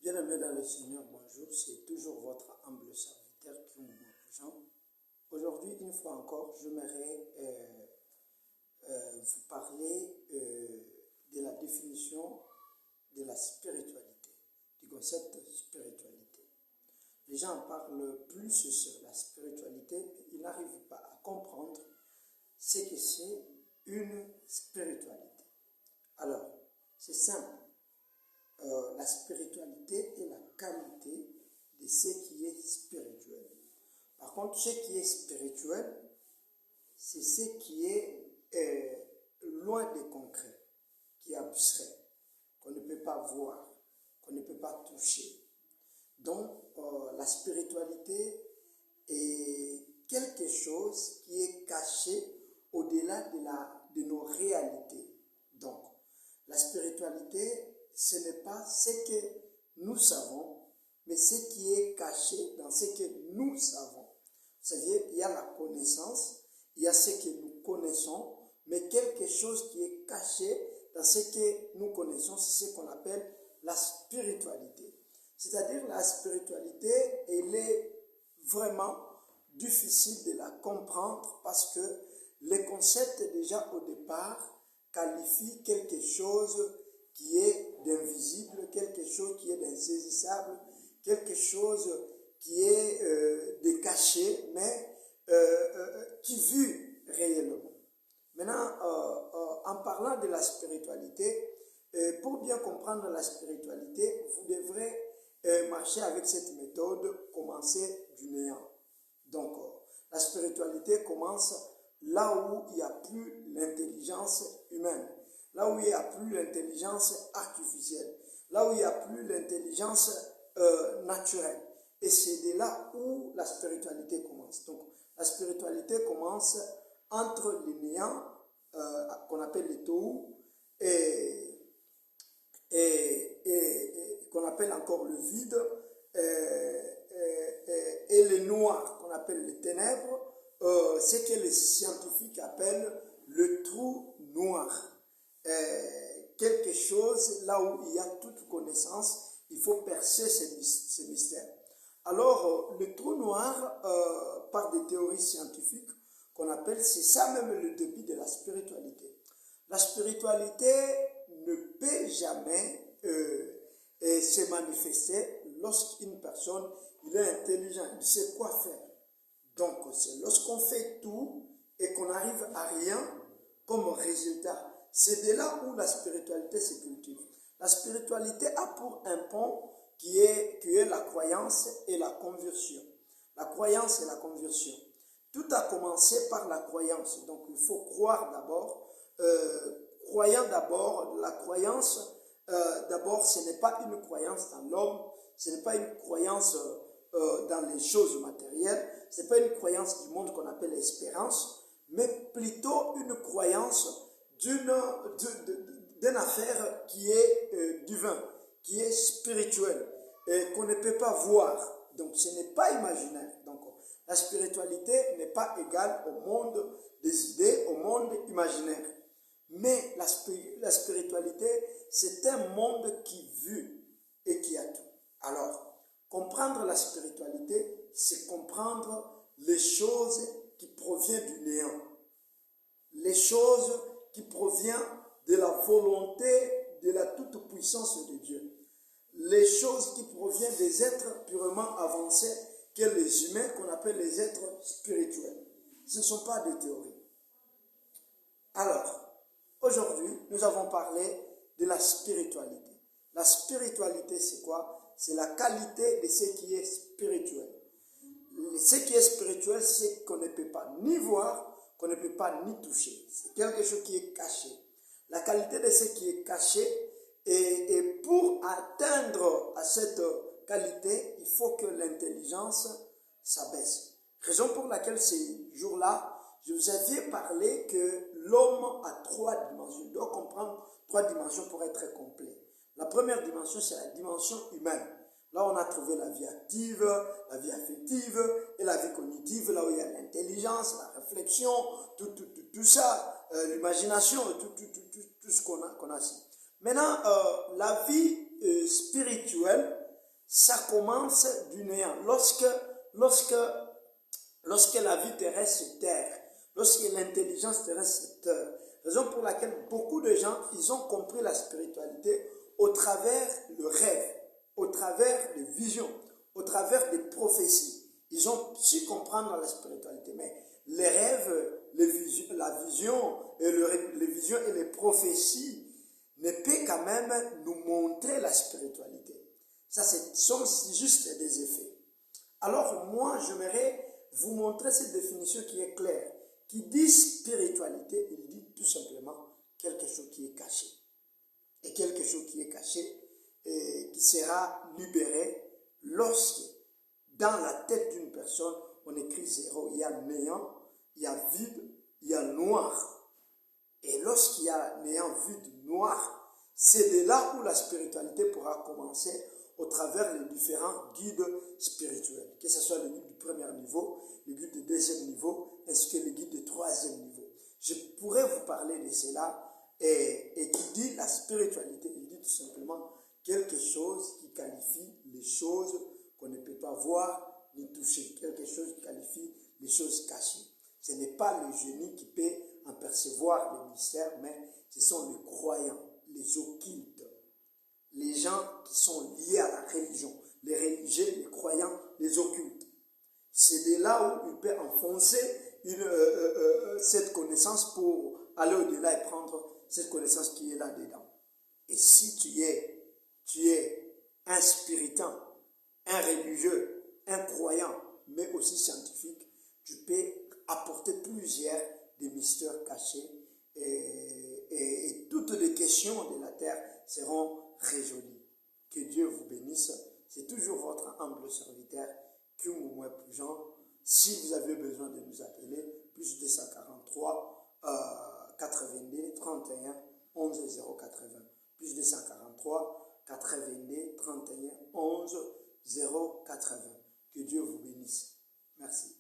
Bien-aimés dans le Seigneur, bonjour, c'est toujours votre humble serviteur qui Jean. Aujourd'hui, une fois encore, j'aimerais vous parler de la définition de la spiritualité, du concept de spiritualité. Les gens parlent plus sur la spiritualité, mais ils n'arrivent pas à comprendre ce que c'est une spiritualité. Alors, c'est simple. La spiritualité est la qualité de ce qui est spirituel. Par contre, ce qui est spirituel, c'est ce qui est loin des concrets, qui est abstrait, qu'on ne peut pas voir, qu'on ne peut pas toucher. Donc, la spiritualité est quelque chose qui est caché au-delà de nos réalités. Donc, la spiritualité, ce n'est pas ce que nous savons, mais ce qui est caché dans ce que nous savons. C'est-à-dire, il y a la connaissance, il y a ce que nous connaissons, mais quelque chose qui est caché dans ce que nous connaissons, c'est ce qu'on appelle la spiritualité. C'est-à-dire, la spiritualité, elle est vraiment difficile de la comprendre parce que le concept, déjà au départ, qualifie quelque chose qui est d'invisible, quelque chose qui est d'insaisissable, quelque chose qui est de caché, mais qui vit réellement. Maintenant, en parlant de la spiritualité, pour bien comprendre la spiritualité, vous devrez marcher avec cette méthode, commencer du néant. Donc, la spiritualité commence là où il n'y a plus l'intelligence humaine, là où il n'y a plus l'intelligence artificielle, là où il n'y a plus l'intelligence naturelle. Et c'est de là où la spiritualité commence. Donc, la spiritualité commence entre le néant, qu'on appelle le tohu, et qu'on appelle encore le vide, et le noir, qu'on appelle les ténèbres, ce que les scientifiques appellent le trou noir. Quelque chose là où il y a toute connaissance, il faut percer ces mystères. Alors, le trou noir, par des théories scientifiques qu'on appelle, c'est ça même le début de la spiritualité. La spiritualité ne peut jamais se manifester lorsqu'une personne il est intelligent, il sait quoi faire. Donc, c'est lorsqu'on fait tout et qu'on n'arrive à rien comme résultat, c'est de là où la spiritualité se cultive. La spiritualité a pour un pont qui est la croyance et la conversion. La croyance et la conversion. Tout a commencé par la croyance. Donc, il faut croire d'abord. Croyant d'abord, la croyance, d'abord, ce n'est pas une croyance dans l'homme, ce n'est pas une croyance dans les choses matérielles, ce n'est pas une croyance du monde qu'on appelle l'espérance, mais plutôt une croyance d'une affaire qui est divine, qui est spirituelle, et qu'on ne peut pas voir. Donc, ce n'est pas imaginaire. Donc, la spiritualité n'est pas égale au monde des idées, au monde imaginaire. Mais la spiritualité, c'est un monde qui vit et qui a tout. Alors, comprendre la spiritualité, c'est comprendre les choses qui proviennent du néant. Les choses qui proviennent de la volonté de la toute-puissance de Dieu. Les choses qui proviennent des êtres purement avancés que les humains, qu'on appelle les êtres spirituels. Ce ne sont pas des théories. Alors, aujourd'hui, nous avons parlé de la spiritualité. La spiritualité, c'est quoi? C'est la qualité de ce qui est spirituel. Ce qui est spirituel, c'est qu'on ne peut pas ni voir, qu'on ne peut pas ni toucher. C'est quelque chose qui est caché. La qualité de ce qui est caché, et pour atteindre à cette qualité, il faut que l'intelligence s'abaisse. Raison pour laquelle ces jours-là, je vous avais parlé que l'homme a 3 dimensions. Il doit comprendre 3 dimensions pour être complet. La première dimension, c'est la dimension humaine. Là, on a trouvé la vie active, la vie affective et la vie cognitive, là où il y a l'intelligence, la réflexion, tout ça, l'imagination, tout ce qu'on a ici. Maintenant, la vie spirituelle, ça commence du néant. Lorsque la vie terrestre se terre, lorsque l'intelligence terrestre se terre, raison pour laquelle beaucoup de gens, ils ont compris la spiritualité au travers le rêve, au travers des visions, au travers des prophéties. Ils ont su comprendre la spiritualité, mais les rêves, la vision et les visions et les prophéties ne peuvent quand même nous montrer la spiritualité. Ça, ce sont juste des effets. Alors, moi, j'aimerais vous montrer cette définition qui est claire. Qui dit spiritualité, il dit tout simplement quelque chose qui est caché. Et quelque chose qui est caché et qui sera libéré lorsque, dans la tête d'une personne, on écrit zéro. Il y a néant, il y a vide, il y a noir. Et lorsqu'il y a néant, vide, noir, c'est de là où la spiritualité pourra commencer au travers des différents guides spirituels, que ce soit le guide du premier niveau, le guide du deuxième niveau, ainsi que le guide du troisième niveau. Je pourrais vous parler de cela et qui dit la spiritualité, il dit tout simplement quelque chose qui qualifie les choses qu'on ne peut pas voir ni toucher, quelque chose qui qualifie les choses cachées. Ce n'est pas le génie qui peut en percevoir le mystère, mais ce sont les croyants, les occultes, les gens qui sont liés à la religion, les religieux, les croyants, les occultes. C'est de là où il peut enfoncer cette connaissance pour aller au-delà et prendre cette connaissance qui est là-dedans. Et si tu es un spiritant, un religieux, un croyant, mais aussi scientifique, tu peux apporter plusieurs des mystères cachés et toutes les questions de la terre seront résolues. Que Dieu vous bénisse. C'est toujours votre humble serviteur, Kyumumwe Pujan. Si vous avez besoin de nous appeler, plus 243 82 31 11 080. Plus 243 82 31 11 080. Que Dieu vous bénisse. Merci.